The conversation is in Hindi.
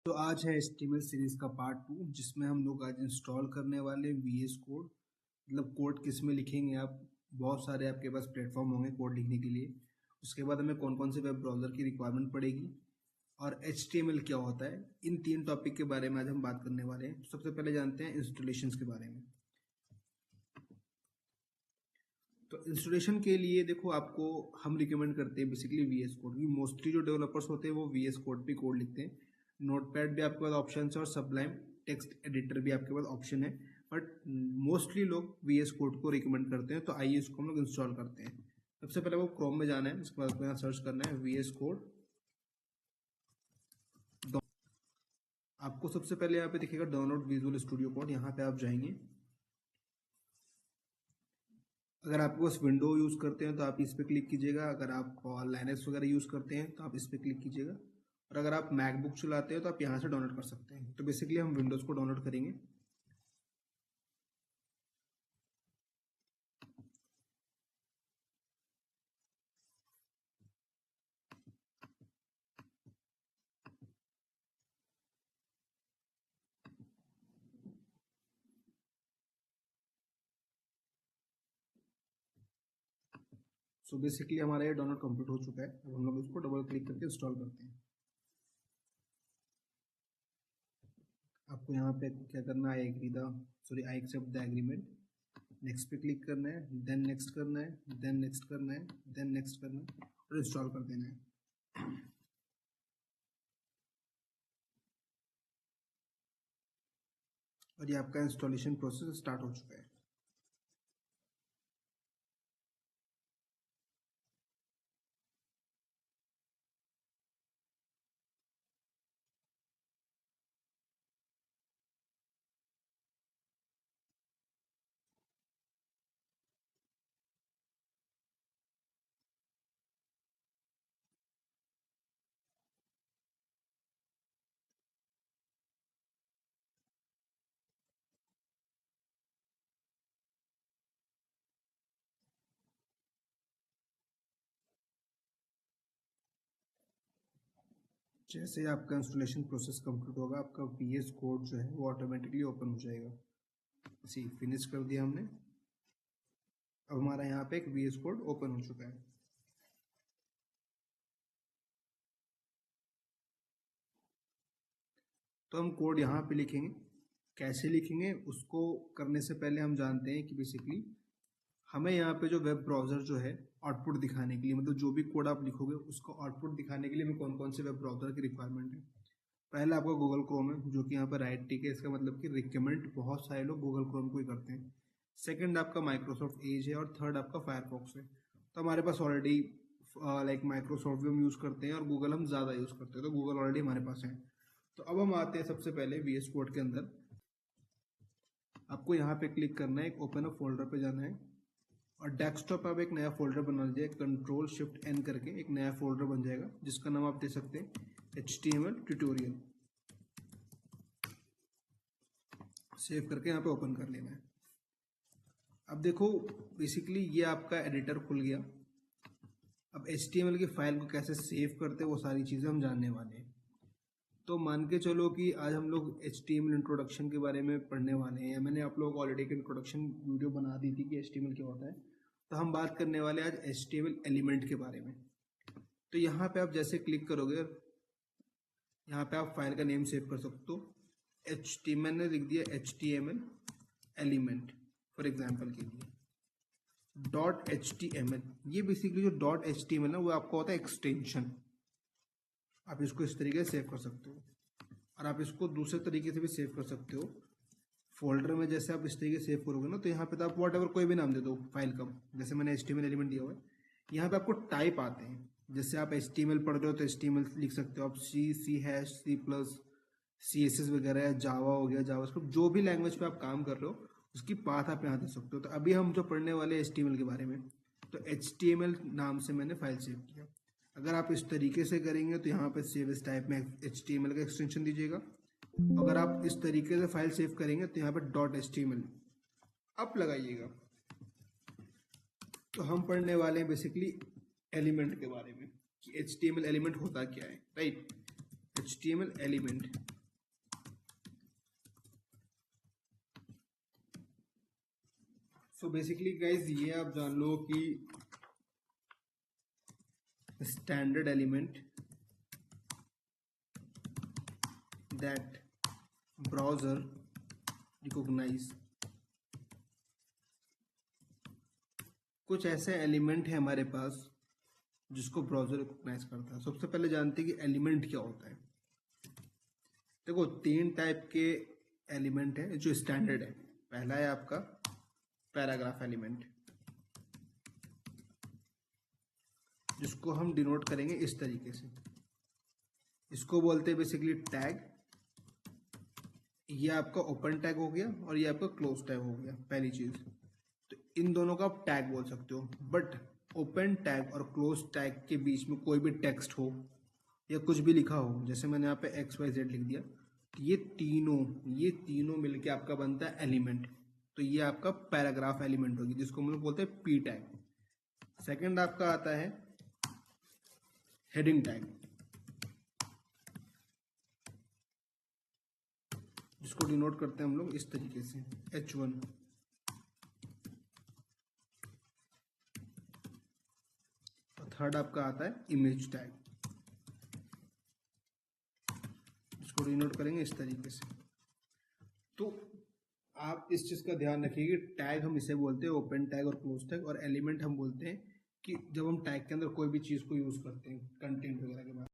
तो आज है HTML सीरीज का पार्ट 2 जिसमें हम लोग आज इंस्टॉल करने वाले हैं VS कोड। मतलब कोड किस में लिखेंगे आप, बहुत सारे आपके पास प्लेटफॉर्म होंगे कोड लिखने के लिए। उसके बाद हमें कौन कौन से वेब ब्राउज़र की रिक्वायरमेंट पड़ेगी और HTML क्या होता है, इन 3 टॉपिक के बारे में आज हम बात करने वाले हैं। सबसे पहले जानते हैं इंस्टॉलेशंस के बारे में। तो इंस्टॉलेशन के लिए देखो, आपको हम रिकमेंड करते हैं बेसिकली VS कोड, क्योंकि मोस्टली जो डेवलपर्स होते हैं वो VS कोड पे कोड लिखते हैं। नोटपैड भी आपके पास ऑप्शन है और सबलाइम टेक्स्ट एडिटर भी आपके पास ऑप्शन है, बट मोस्टली लोग VS कोड को रिकमेंड करते हैं। तो आइए इसको हम लोग इंस्टॉल करते हैं। सबसे पहले वो क्रोम में जाना है, उसके बाद आपको यहाँ सर्च करना है VS कोड। आपको सबसे पहले यहाँ पे दिखेगा डाउनलोड विजुअल स्टूडियो कोड, यहाँ पे आप जाएंगे। अगर आप बस विंडो यूज़ करते हैं तो आप इस पर क्लिक कीजिएगा, अगर आप लाइनक्स वगैरह यूज़ करते हैं तो आप इस पर क्लिक कीजिएगा, और अगर आप मैकबुक चलाते हैं तो आप यहाँ से डाउनलोड कर सकते हैं। तो बेसिकली हम विंडोज़ को डाउनलोड करेंगे। सो बेसिकली हमारा ये डाउनलोड कंप्लीट हो चुका है। अब हम लोग इसको डबल क्लिक करके इंस्टॉल करते हैं। आपको यहाँ पे क्या करना है, I accept the agreement, next पे क्लिक करना है, देन नेक्स्ट करना है, देन नेक्स्ट करना है, देन नेक्स्ट करना है और इंस्टॉल कर देना है। और ये आपका इंस्टॉलेशन प्रोसेस स्टार्ट हो चुका है। जैसे आपका इंस्टॉलेशन प्रोसेस कंप्लीट होगा, आपका VS कोड जो है वो ऑटोमेटिकली ओपन हो जाएगा। सी फिनिश कर दिया हमने। अब हमारा यहाँ पे एक VS कोड ओपन हो चुका है। तो हम कोड यहाँ पे लिखेंगे। कैसे लिखेंगे उसको करने से पहले हम जानते हैं कि बेसिकली हमें यहाँ पे जो वेब ब्राउज़र जो है आउटपुट दिखाने के लिए, मतलब जो भी कोड आप लिखोगे उसको आउटपुट दिखाने के लिए हमें कौन कौन से वेब ब्राउज़र की रिक्वायरमेंट है। पहला आपका गूगल क्रोम है, जो कि यहाँ पर राइट टिक है, इसका मतलब कि रिकमेंड बहुत सारे लोग गूगल क्रोम को ही करते हैं। सेकंड आपका माइक्रोसॉफ्ट एज है और थर्ड आपका फायरफॉक्स है। तो हमारे पास ऑलरेडी लाइक माइक्रोसॉफ्ट भी हम यूज़ करते हैं और गूगल हम ज़्यादा यूज़ करते हैं, तो गूगल ऑलरेडी हमारे पास है। तो अब हम आते हैं सबसे पहले VS कोड के अंदर। आपको यहाँ पे क्लिक करना है, एक ओपन अप फोल्डर पे जाना है और डेस्कटॉप पे आप एक नया फोल्डर बना लीजिए। Ctrl+Shift+N करके एक नया फोल्डर बन जाएगा, जिसका नाम आप दे सकते हैं HTML ट्यूटोरियल। सेव करके यहाँ पे ओपन कर लेना है। अब देखो बेसिकली ये आपका एडिटर खुल गया। अब HTML की फाइल को कैसे सेव करते हैं वो सारी चीज़ें हम जानने वाले हैं। तो मान के चलो कि आज हम लोग HTML इंट्रोडक्शन के बारे में पढ़ने वाले हैं। मैंने आप लोग ऑलरेडी एक इंट्रोडक्शन वीडियो बना दी थी कि HTML क्या होता है। तो हम बात करने वाले आज HTML एलिमेंट के बारे में। तो यहाँ पे आप जैसे क्लिक करोगे, यहाँ पे आप फाइल का नेम सेव कर सकते हो। HTML ने लिख दिया HTML एलिमेंट फॉर एग्जाम्पल के लिए .html। ये बेसिकली जो .html है वो आपका होता है एक्सटेंशन। आप इसको इस तरीके से सेव कर सकते हो और आप इसको दूसरे तरीके से भी सेव कर सकते हो। फोल्डर में जैसे आप इस तरीके से सेव करोगे ना, तो यहाँ पे तो आप वॉट एवर कोई भी नाम दे दो फाइल का। जैसे मैंने HTML एलिमेंट दिया हुआ है, यहाँ पे आपको टाइप आते हैं। जैसे आप HTML पढ़ रहे हो तो HTML लिख सकते हो आप, C++, CSS वगैरह, या जावा हो गया, जावास्क्रिप्ट, जो भी लैंग्वेज पे आप काम कर रहे हो उसकी पाथ आप यहाँ दे सकते हो। तो अभी हम जो पढ़ने वाले HTML के बारे में, तो HTML नाम से मैंने फाइल सेव किया। अगर आप इस तरीके से करेंगे तो यहाँ पे सेव इस टाइप में HTML का एक्सटेंशन दीजिएगा। अगर आप इस तरीके से फाइल सेव करेंगे तो यहाँ पे .html आप लगाइएगा। तो हम पढ़ने वाले हैं बेसिकली एलिमेंट के बारे में कि HTML एलिमेंट होता क्या है, right. HTML element so basically guys ये आप जान लो कि standard element that browser recognise, कुछ ऐसे एलिमेंट है हमारे पास जिसको ब्राउजर रिकॉग्नाइज करता है। सबसे पहले जानते हैं कि एलिमेंट क्या होता है। देखो 3 टाइप के एलिमेंट है जो स्टैंडर्ड है। पहला है आपका पैराग्राफ एलिमेंट, जिसको हम डिनोट करेंगे इस तरीके से। इसको बोलते हैं बेसिकली टैग। ये आपका ओपन टैग हो गया और ये आपका क्लोज टैग हो गया, पहली चीज। तो इन दोनों का आप टैग बोल सकते हो। बट ओपन टैग और क्लोज टैग के बीच में कोई भी टेक्स्ट हो या कुछ भी लिखा हो, जैसे मैंने यहाँ पे XYZ लिख दिया, तो ये तीनों मिलके आपका बनता है एलिमेंट। तो ये आपका पैराग्राफ एलिमेंट होगी, जिसको हम लोग बोलते हैं पी टैग। सेकंड आपका आता है हेडिंग टैग, जिसको डिनोट करते हैं हम लोग इस तरीके से H1। और थर्ड आपका आता है इमेज टैग, जिसको डिनोट करेंगे इस तरीके से। तो आप इस चीज का ध्यान रखिए कि टैग हम इसे बोलते हैं ओपन टैग और क्लोज टैग, और एलिमेंट हम बोलते हैं कि जब हम टैग के अंदर कोई भी चीज को यूज करते हैं कंटेंट वगैरह के बाद।